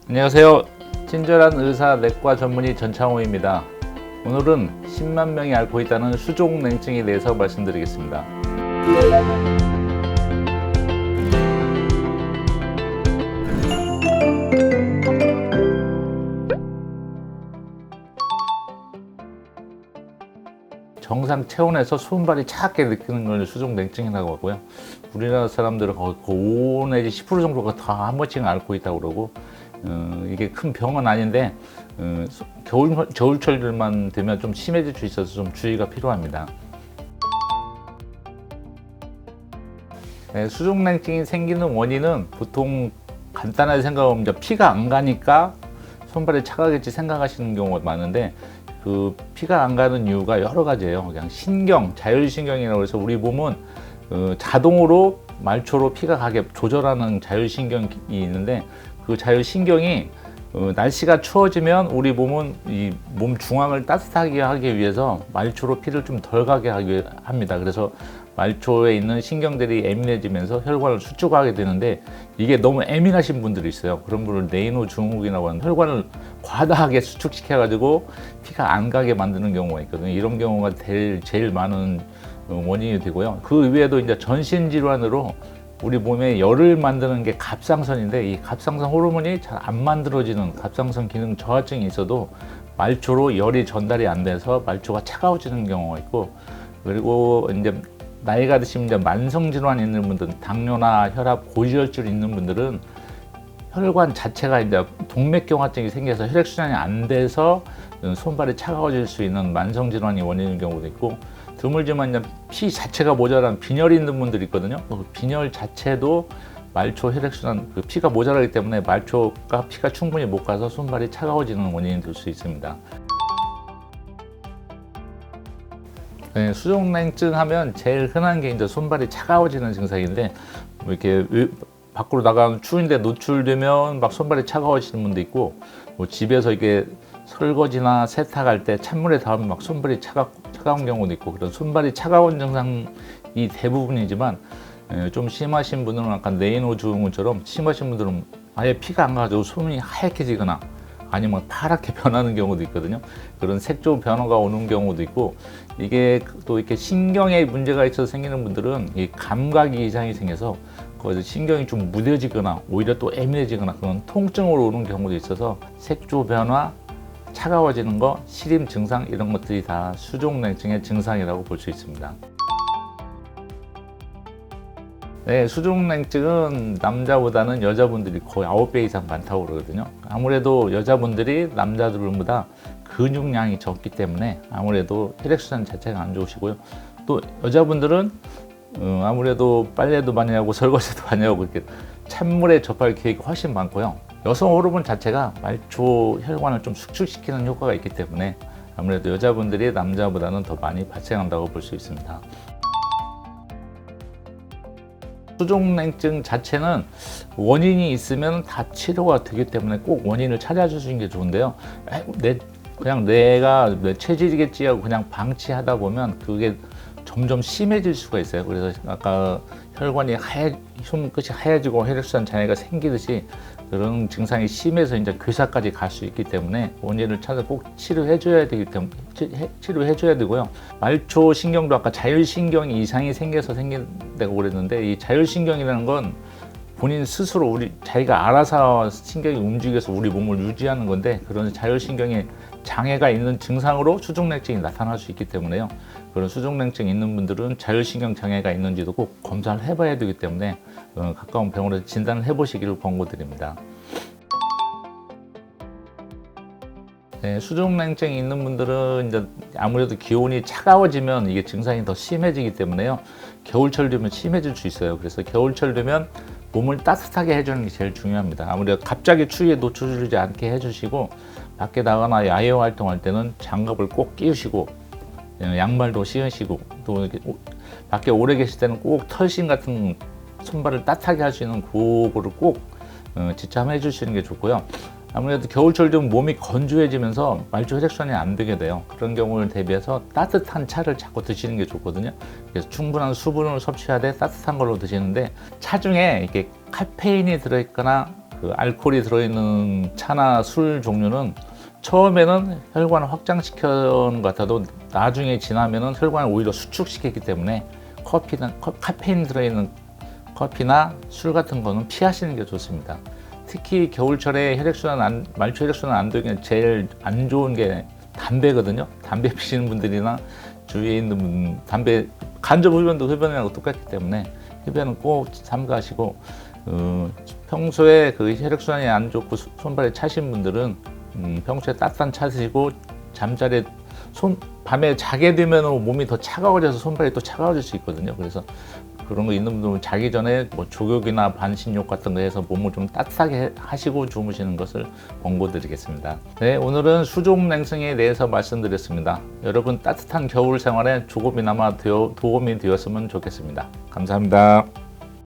안녕하세요. 친절한 의사 내과 전문의 전창호입니다. 오늘은 10만 명이 앓고 있다는 수족냉증에 대해서 말씀드리겠습니다. 정상 체온에서 손발이 차갑게 느끼는 걸 수족냉증이라고 하고요. 우리나라 사람들은 거의 5 내지 10% 정도가 다 한 번씩 앓고 있다고 그러고, 이게 큰 병은 아닌데 겨울철들만 되면 좀 심해질 수 있어서 좀 주의가 필요합니다. 수족냉증이 생기는 원인은 보통 간단하게 생각하면 피가 안 가니까 손발이 차가겠지 생각하시는 경우가 많은데, 그 피가 안 가는 이유가 여러 가지예요. 그냥 자율신경이라고 해서 우리 몸은 자동으로 말초로 피가 가게 조절하는 자율신경이 있는데, 그 자율신경이 날씨가 추워지면 우리 몸은 이 몸 중앙을 따뜻하게 하기 위해서 말초로 피를 좀 덜 가게 하기 합니다. 그래서 말초에 있는 신경들이 예민해지면서 혈관을 수축하게 되는데, 이게 너무 예민하신 분들이 있어요. 그런 분을 네이노 증후군이라고 하는, 혈관을 과다하게 수축시켜 가지고 피가 안 가게 만드는 경우가 있거든요. 이런 경우가 제일 많은 원인이 되고요. 그 외에도 이제 전신 질환으로 우리 몸에 열을 만드는 게 갑상선인데, 이 갑상선 호르몬이 잘 안 만들어지는 갑상선 기능 저하증이 있어도 말초로 열이 전달이 안 돼서 말초가 차가워지는 경우가 있고, 그리고 이제 나이가 드시면 이제 만성 질환이 있는 분들, 당뇨나 혈압, 고지혈증 있는 분들은 혈관 자체가 이제 동맥경화증이 생겨서 혈액순환이 안 돼서 손발이 차가워질 수 있는 만성 질환이 원인인 경우도 있고, 드물지만 이제 피 자체가 모자란 빈혈이 있는 분들이 있거든요. 그 빈혈 자체도 말초 혈액순환, 그 피가 모자라기 때문에 말초가 피가 충분히 못 가서 손발이 차가워지는 원인이 될 수 있습니다. 수족냉증 하면 제일 흔한 게 이제 손발이 차가워지는 증상인데, 이렇게 밖으로 나가면 추운데 노출되면 막 손발이 차가워지는 분도 있고, 집에서 이게 설거지나 세탁할 때 찬물에 닿으면 막 손발이 차가운 경우도 있고, 그런 손발이 차가운 증상이 대부분이지만, 좀 심하신 분들은 아까 네이노 증후군처럼 심하신 분들은 아예 피가 안 가지고 손이 하얗게 지거나 아니면 파랗게 변하는 경우도 있거든요. 그런 색조 변화가 오는 경우도 있고, 이게 또 이렇게 신경에 문제가 있어서 생기는 분들은 이 감각이 이상이 생겨서 거기서 신경이 좀 무뎌지거나 오히려 또 예민해지거나 그런 통증으로 오는 경우도 있어서 색조 변화, 차가워지는 거, 시림 증상 이런 것들이 다 수족냉증의 증상이라고 볼 수 있습니다. 네, 수족냉증은 남자보다는 여자분들이 거의 9배 이상 많다고 그러거든요. 아무래도 여자분들이 남자들보다 근육량이 적기 때문에 아무래도 혈액순환 자체가 안 좋으시고요. 또 여자분들은 아무래도 빨래도 많이 하고 설거지도 많이 하고 이렇게 찬물에 접할 기회가 훨씬 많고요. 여성 호르몬 자체가 말초 혈관을 좀 수축시키는 효과가 있기 때문에 아무래도 여자분들이 남자보다는 더 많이 발생한다고 볼 수 있습니다. 수족냉증 자체는 원인이 있으면 다 치료가 되기 때문에 꼭 원인을 찾아주시는 게 좋은데요. 그냥 내가 내 체질이겠지 하고 그냥 방치하다 보면 그게 점점 심해질 수가 있어요. 그래서 아까 혈관이 손끝이 하얘지고 혈액순환 장애가 생기듯이 그런 증상이 심해서 이제 괴사까지 갈 수 있기 때문에 원인을 찾아 꼭 치료해줘야 되고요. 말초 신경도 아까 자율신경이 이상이 생겨서 생긴다고 그랬는데, 이 자율신경이라는 건 본인 스스로 자기가 알아서 신경이 움직여서 우리 몸을 유지하는 건데, 그런 자율신경에 장애가 있는 증상으로 수족냉증이 나타날 수 있기 때문에요. 그런 수족냉증이 있는 분들은 자율신경 장애가 있는지도 꼭 검사를 해봐야 되기 때문에 가까운 병원에서 진단을 해보시기를 권고드립니다. 네, 수족냉증이 있는 분들은 이제 아무래도 기온이 차가워지면 이게 증상이 더 심해지기 때문에요. 겨울철 되면 심해질 수 있어요. 그래서 겨울철 되면 몸을 따뜻하게 해주는 게 제일 중요합니다. 아무래도 갑자기 추위에 노출되지 않게 해주시고, 밖에 나가나 야외 활동할 때는 장갑을 꼭 끼우시고, 양말도 신으시고, 또 이렇게 밖에 오래 계실 때는 꼭 털신 같은 손발을 따뜻하게 할 수 있는 그거를 꼭 지참해 주시는 게 좋고요. 아무래도 겨울철 되면 몸이 건조해지면서 말초 혈액순환이 안 되게 돼요. 그런 경우를 대비해서 따뜻한 차를 자꾸 드시는 게 좋거든요. 그래서 충분한 수분을 섭취하되 따뜻한 걸로 드시는데, 차 중에 이렇게 카페인이 들어있거나 그 알코올이 들어있는 차나 술 종류는 처음에는 혈관을 확장시키는 것 같아도 나중에 지나면은 혈관을 오히려 수축시키기 때문에 카페인 들어있는 커피나 술 같은 거는 피하시는 게 좋습니다. 특히 겨울철에 말초 혈액순환 안 되게 제일 안 좋은 게 담배거든요. 담배 피시는 분들이나 주위에 있는 분, 담배 간접 흡연도 흡연이랑 똑같기 때문에 흡연은 꼭 삼가하시고, 평소에 그 혈액순환이 안 좋고 손발이 차신 분들은 평소에 따뜻한 차 드시고 잠자리에 밤에 자게 되면 몸이 더 차가워져서 손발이 또 차가워질 수 있거든요. 그래서 그런 거 있는 분들은 자기 전에 뭐 족욕이나 반신욕 같은 거 해서 몸을 좀 따뜻하게 하시고 주무시는 것을 권고드리겠습니다. 네, 오늘은 수족 냉증에 대해서 말씀드렸습니다. 여러분 따뜻한 겨울 생활에 조금이나마 도움이 되었으면 좋겠습니다. 감사합니다.